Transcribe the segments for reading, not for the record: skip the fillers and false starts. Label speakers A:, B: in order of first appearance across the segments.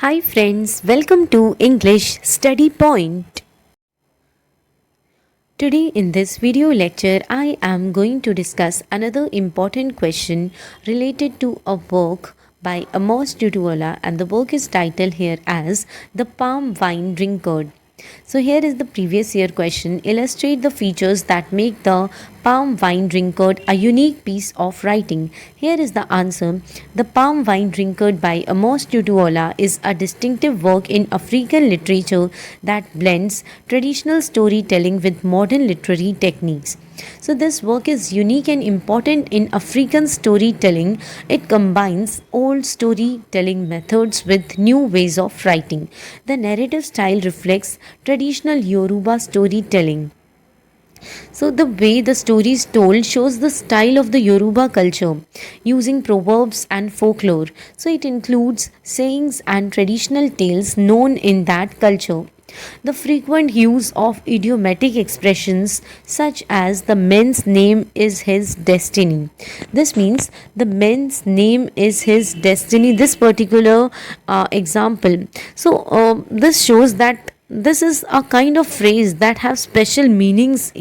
A: Hi friends, welcome to English Study Point. Today in this video lecture, I am going to discuss another important question related to a work by Amos Tutuola, and the work is titled here as The Palm Wine Drinkard. So here is the previous year question. Illustrate the features that make the palm wine drinkard a unique piece of writing. Here is the answer. The palm wine drinkard by Amos Tutuola is a distinctive work in African literature that blends traditional storytelling with modern literary techniques. So this work is unique and important in African storytelling. It combines old storytelling methods with new ways of writing. The narrative style reflects traditional Yoruba storytelling. So the way the story is told shows the style of the Yoruba culture using proverbs and folklore. So it includes sayings and traditional tales known in that culture. The frequent use of idiomatic expressions such as the man's name is his destiny. This means the man's name is his destiny. This particular example. So this shows that this is a kind of phrase that have special meanings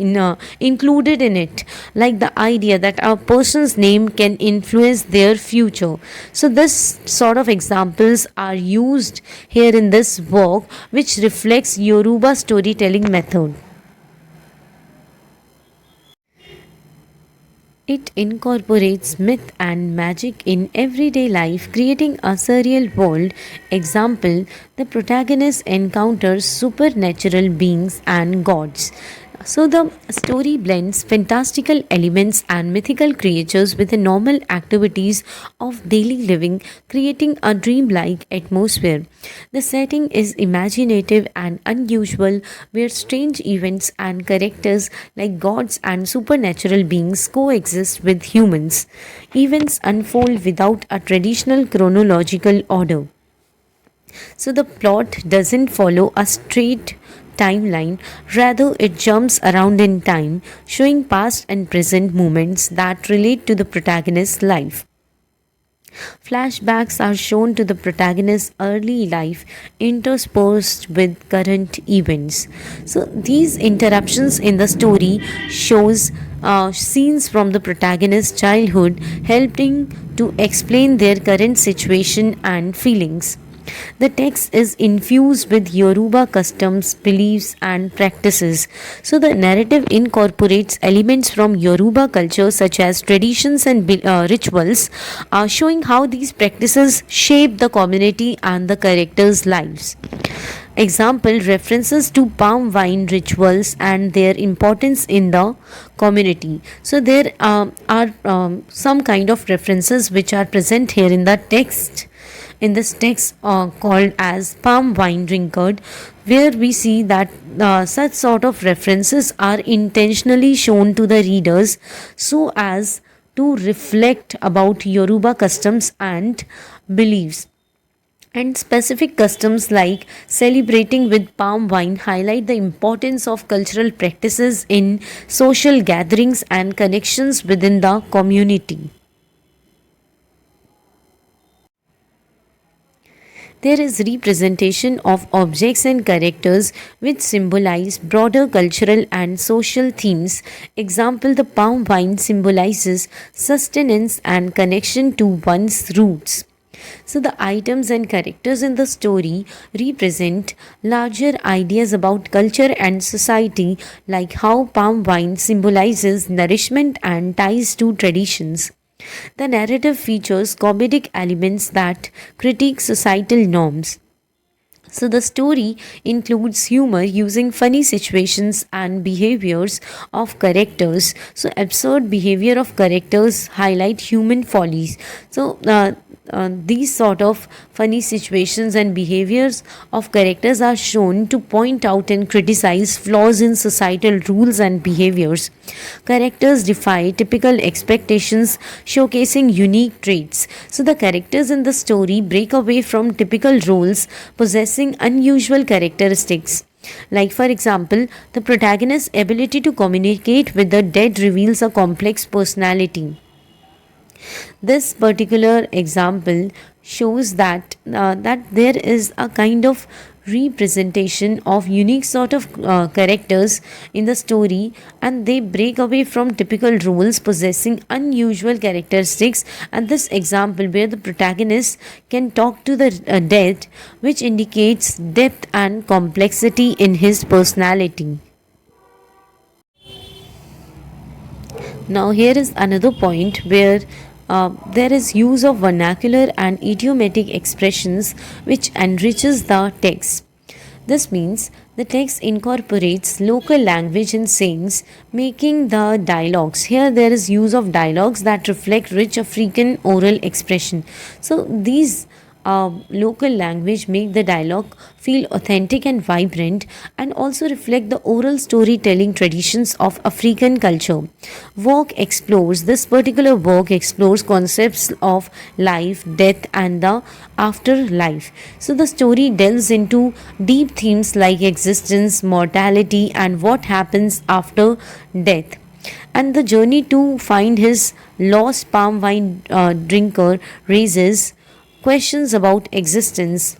A: included in it, like the idea that a person's name can influence their future. So this sort of examples are used here in this work, which reflects Yoruba storytelling method. It incorporates myth and magic in everyday life, creating a surreal world. Example, the protagonist encounters supernatural beings and gods. So the story blends fantastical elements and mythical creatures with the normal activities of daily living, creating a dreamlike atmosphere. The setting is imaginative and unusual, where strange events and characters like gods and supernatural beings coexist with humans. Events unfold without a traditional chronological order. So the plot doesn't follow a straight timeline, rather, it jumps around in time, showing past and present moments that relate to the protagonist's life. Flashbacks are shown to the protagonist's early life, interspersed with current events. So these interruptions in the story shows scenes from the protagonist's childhood, helping to explain their current situation and feelings. The text is infused with Yoruba customs, beliefs, and practices. So, the narrative incorporates elements from Yoruba culture, such as traditions and rituals, showing how these practices shape the community and the characters' lives. Example, references to palm wine rituals and their importance in the community. So there are some kind of references which are present here in the text, in this text called as Palm Wine Drinkard, where we see that such sort of references are intentionally shown to the readers so as to reflect about Yoruba customs and beliefs. And specific customs like celebrating with palm wine highlight the importance of cultural practices in social gatherings and connections within the community. There is representation of objects and characters which symbolize broader cultural and social themes. Example, the palm wine symbolizes sustenance and connection to one's roots. So the items and characters in the story represent larger ideas about culture and society, like how palm wine symbolizes nourishment and ties to traditions. The narrative features comedic elements that critique societal norms. So the story includes humor using funny situations and behaviors of characters. So absurd behavior of characters highlight human follies. So these sort of funny situations and behaviors of characters are shown to point out and criticize flaws in societal rules and behaviors. Characters defy typical expectations, showcasing unique traits. So the characters in the story break away from typical roles, possessing unusual characteristics. Like, for example, the protagonist's ability to communicate with the dead reveals a complex personality. This particular example shows that there is a kind of representation of unique sort of characters in the story, and they break away from typical roles, possessing unusual characteristics. And this example where the protagonist can talk to the dead, which indicates depth and complexity in his personality. Now, here is another point where there is use of vernacular and idiomatic expressions which enriches the text. This means the text incorporates local language and sayings, making the dialogues. Here there is use of dialogues that reflect rich African oral expression. So these local language make the dialogue feel authentic and vibrant, and also reflect the oral storytelling traditions of African culture. This particular work explores concepts of life, death, and the afterlife. So the story delves into deep themes like existence, mortality, and what happens after death. And the journey to find his lost palm wine drinker raises questions about existence.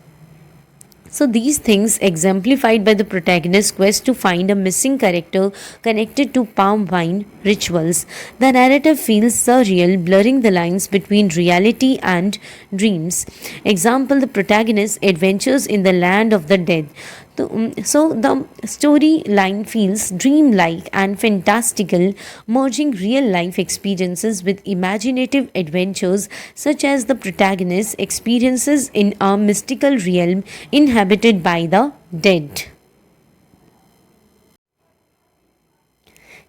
A: So these things exemplified by the protagonist's quest to find a missing character connected to palm wine rituals. The narrative feels surreal, blurring the lines between reality and dreams. Example, the protagonist adventures in the land of the dead. So the storyline feels dreamlike and fantastical, merging real life experiences with imaginative adventures, such as the protagonist experiences in a mystical realm inhabited by the dead.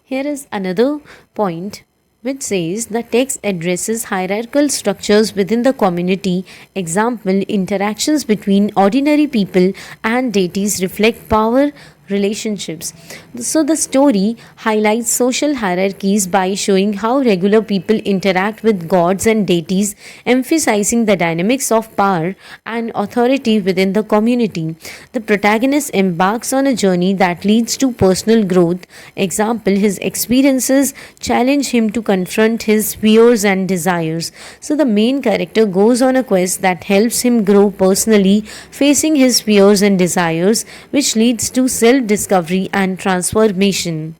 A: Here is another point which says the text addresses hierarchical structures within the community. Example, interactions between ordinary people and deities reflect power relationships. So the story highlights social hierarchies by showing how regular people interact with gods and deities, emphasizing the dynamics of power and authority within the community. The protagonist embarks on a journey that leads to personal growth. Example, his experiences challenge him to confront his fears and desires. So the main character goes on a quest that helps him grow personally, facing his fears and desires, which leads to self-discovery and transformation.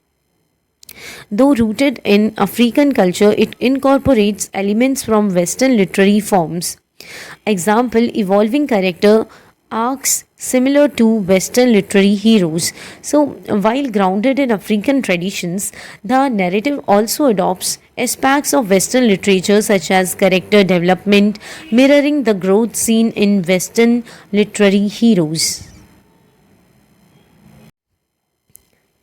A: Though rooted in African culture, it incorporates elements from Western literary forms. Example, evolving character arcs similar to Western literary heroes. So, while grounded in African traditions, the narrative also adopts aspects of Western literature such as character development, mirroring the growth seen in Western literary heroes.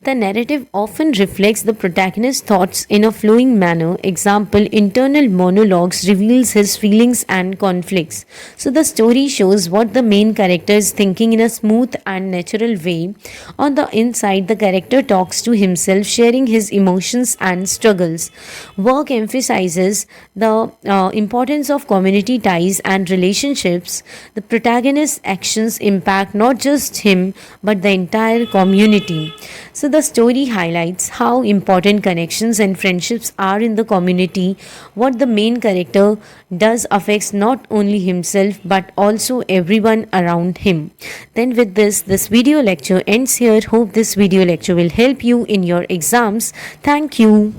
A: The narrative often reflects the protagonist's thoughts in a flowing manner. Example, internal monologues reveals his feelings and conflicts. So the story shows what the main character is thinking in a smooth and natural way. On the inside, the character talks to himself, sharing his emotions and struggles. Work emphasizes the importance of community ties and relationships. The protagonist's actions impact not just him but the entire community. So the story highlights how important connections and friendships are in the community. What the main character does affects not only himself but also everyone around him. Then with this video lecture ends here. Hope this video lecture will help you in your exams. Thank you.